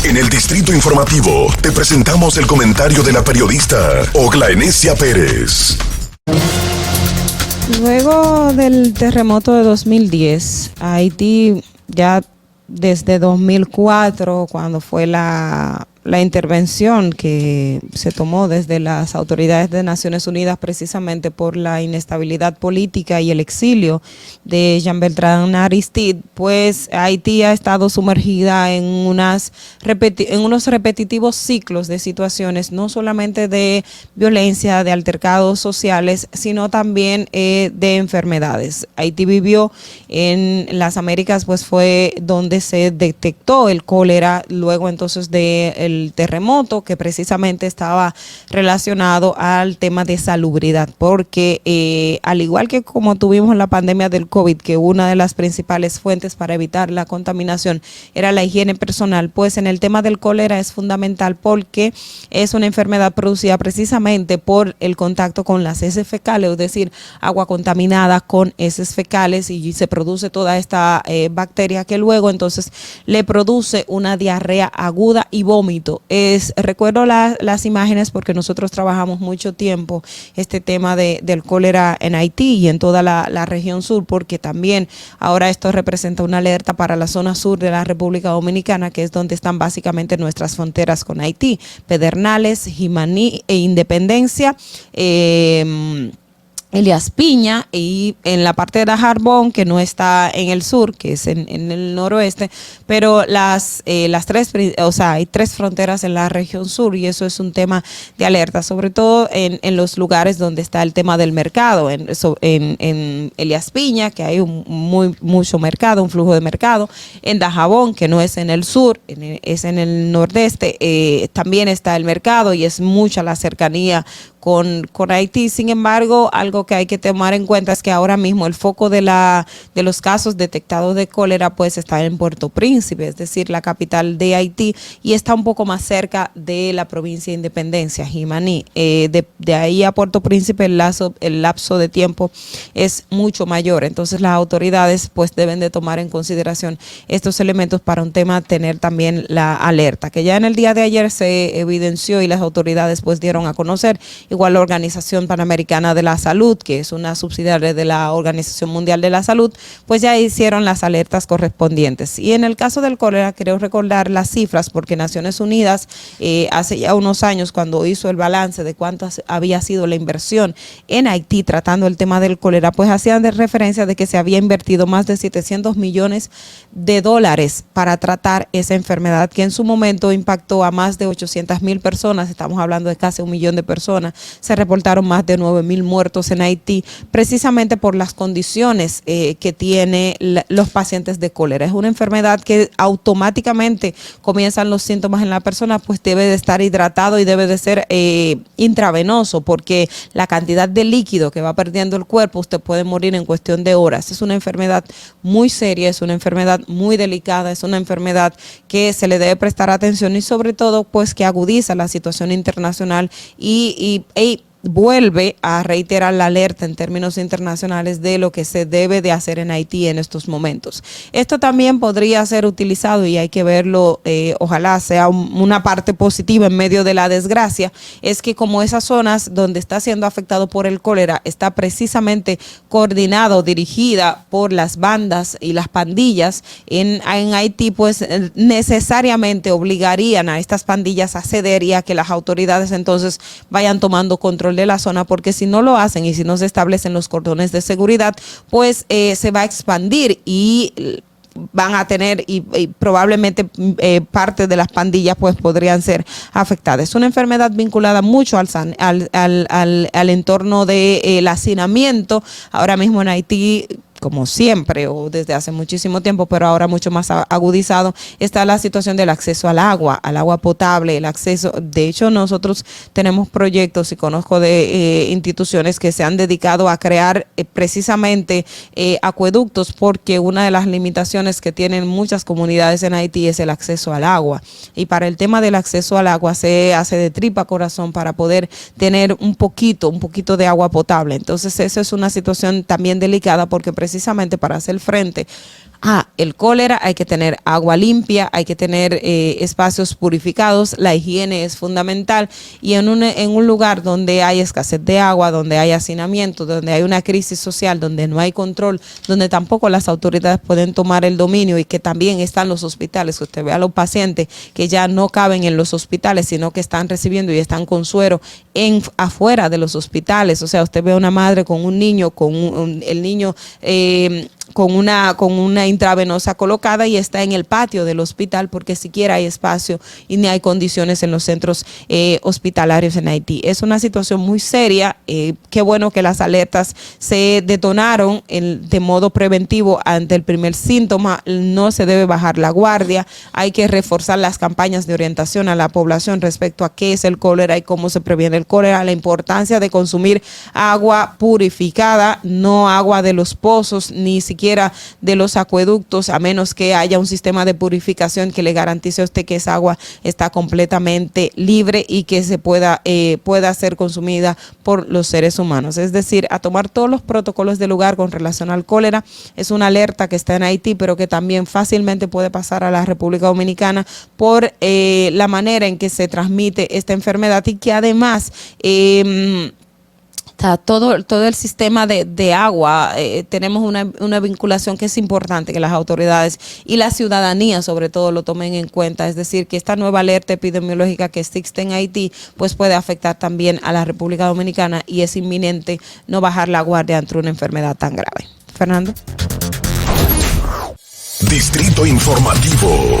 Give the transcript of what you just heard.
En el Distrito Informativo te presentamos el comentario de la periodista Oglanesia Pérez. Luego del terremoto de 2010, Haití ya desde 2004, cuando fue la intervención que se tomó desde las autoridades de Naciones Unidas precisamente por la inestabilidad política y el exilio de Jean Bertrand Aristide, pues Haití ha estado sumergida en unos repetitivos ciclos de situaciones, no solamente de violencia, de altercados sociales, sino también de enfermedades. Haití vivió en las Américas, pues fue donde se detectó el cólera, luego entonces del terremoto, que precisamente estaba relacionado al tema de salubridad, porque al igual que como tuvimos la pandemia del COVID, que una de las principales fuentes para evitar la contaminación era la higiene personal, pues en el tema del cólera es fundamental porque es una enfermedad producida precisamente por el contacto con las heces fecales, es decir, agua contaminada con heces fecales, y se produce toda esta bacteria que luego entonces le produce una diarrea aguda y vómito. Recuerdo las imágenes porque nosotros trabajamos mucho tiempo este tema del cólera en Haití y en toda la región sur, porque también ahora esto representa una alerta para la zona sur de la República Dominicana, que es donde están básicamente nuestras fronteras con Haití: Pedernales, Jimaní e Independencia, Elías Piña, y en la parte de Dajabón, que no está en el sur, que es en el noroeste, pero las tres, o sea, hay tres fronteras en la región sur, y eso es un tema de alerta, sobre todo en los lugares donde está el tema del mercado, en Elías Piña, que hay mucho mercado, un flujo de mercado, en Dajabón, que no es en el sur, es en el nordeste, también está el mercado y es mucha la cercanía con Haití. Sin embargo, algo que hay que tomar en cuenta es que ahora mismo el foco de los casos detectados de cólera pues está en Puerto Príncipe, es decir, la capital de Haití, y está un poco más cerca de la provincia de Independencia, Jimaní. De ahí a Puerto Príncipe el lapso de tiempo es mucho mayor, entonces las autoridades pues deben de tomar en consideración estos elementos para un tema tener también la alerta, que ya en el día de ayer se evidenció y las autoridades pues dieron a conocer. Igual la Organización Panamericana de la Salud, que es una subsidiaria de la Organización Mundial de la Salud, pues ya hicieron las alertas correspondientes. Y en el caso del cólera, quiero recordar las cifras, porque Naciones Unidas hace ya unos años, cuando hizo el balance de cuánto había sido la inversión en Haití tratando el tema del cólera, pues hacían de referencia de que se había invertido más de 700 millones de dólares para tratar esa enfermedad, que en su momento impactó a más de 800,000 personas, estamos hablando de casi 1 millón de personas. Se reportaron más de 9,000 muertos en Haití, precisamente por las condiciones que tienen los pacientes de cólera. Es una enfermedad que automáticamente comienzan los síntomas en la persona, pues debe de estar hidratado y debe de ser intravenoso, porque la cantidad de líquido que va perdiendo el cuerpo, usted puede morir en cuestión de horas. Es una enfermedad muy seria, es una enfermedad muy delicada, es una enfermedad que se le debe prestar atención y sobre todo pues que agudiza la situación internacional y vuelve a reiterar la alerta en términos internacionales de lo que se debe de hacer en Haití en estos momentos. Esto también podría ser utilizado, y hay que verlo, ojalá sea una parte positiva en medio de la desgracia, es que como esas zonas donde está siendo afectado por el cólera está precisamente coordinado, dirigida por las bandas y las pandillas en Haití, pues necesariamente obligarían a estas pandillas a ceder y a que las autoridades entonces vayan tomando control de la zona, porque si no lo hacen y si no se establecen los cordones de seguridad, pues se va a expandir y van a tener y probablemente parte de las pandillas pues podrían ser afectadas. Es una enfermedad vinculada mucho al entorno del hacinamiento. Ahora mismo en Haití, como siempre o desde hace muchísimo tiempo, pero ahora mucho más agudizado, está la situación del acceso al agua potable, el acceso. De hecho, nosotros tenemos proyectos y conozco de instituciones que se han dedicado a crear precisamente acueductos, porque una de las limitaciones que tienen muchas comunidades en Haití es el acceso al agua. Y para el tema del acceso al agua se hace de tripa corazón para poder tener un poquito de agua potable. Entonces, eso es una situación también delicada, porque precisamente para hacer frente El cólera, hay que tener agua limpia, hay que tener espacios purificados, la higiene es fundamental, y en un lugar donde hay escasez de agua, donde hay hacinamiento, donde hay una crisis social, donde no hay control, donde tampoco las autoridades pueden tomar el dominio, y que también están los hospitales, que usted ve a los pacientes que ya no caben en los hospitales, sino que están recibiendo y están con suero afuera de los hospitales. O sea, usted ve a una madre con un niño, el niño con una intravenosa colocada, y está en el patio del hospital porque siquiera hay espacio y ni hay condiciones en los centros hospitalarios en Haití. Es una situación muy seria. Qué bueno que las alertas se detonaron de modo preventivo ante el primer síntoma. No se debe bajar la guardia. Hay que reforzar las campañas de orientación a la población respecto a qué es el cólera y cómo se previene el cólera, la importancia de consumir agua purificada, no agua de los pozos, ni siquiera de los acueductos, a menos que haya un sistema de purificación que le garantice a usted que esa agua está completamente libre y que se pueda ser consumida por los seres humanos. Es decir, a tomar todos los protocolos del lugar con relación al cólera. Es una alerta que está en Haití, pero que también fácilmente puede pasar a la República Dominicana por la manera en que se transmite esta enfermedad, y que además todo el sistema de agua, tenemos una vinculación que es importante que las autoridades y la ciudadanía sobre todo lo tomen en cuenta. Es decir, que esta nueva alerta epidemiológica que existe en Haití pues puede afectar también a la República Dominicana, y es inminente no bajar la guardia ante una enfermedad tan grave. Fernando. Distrito Informativo.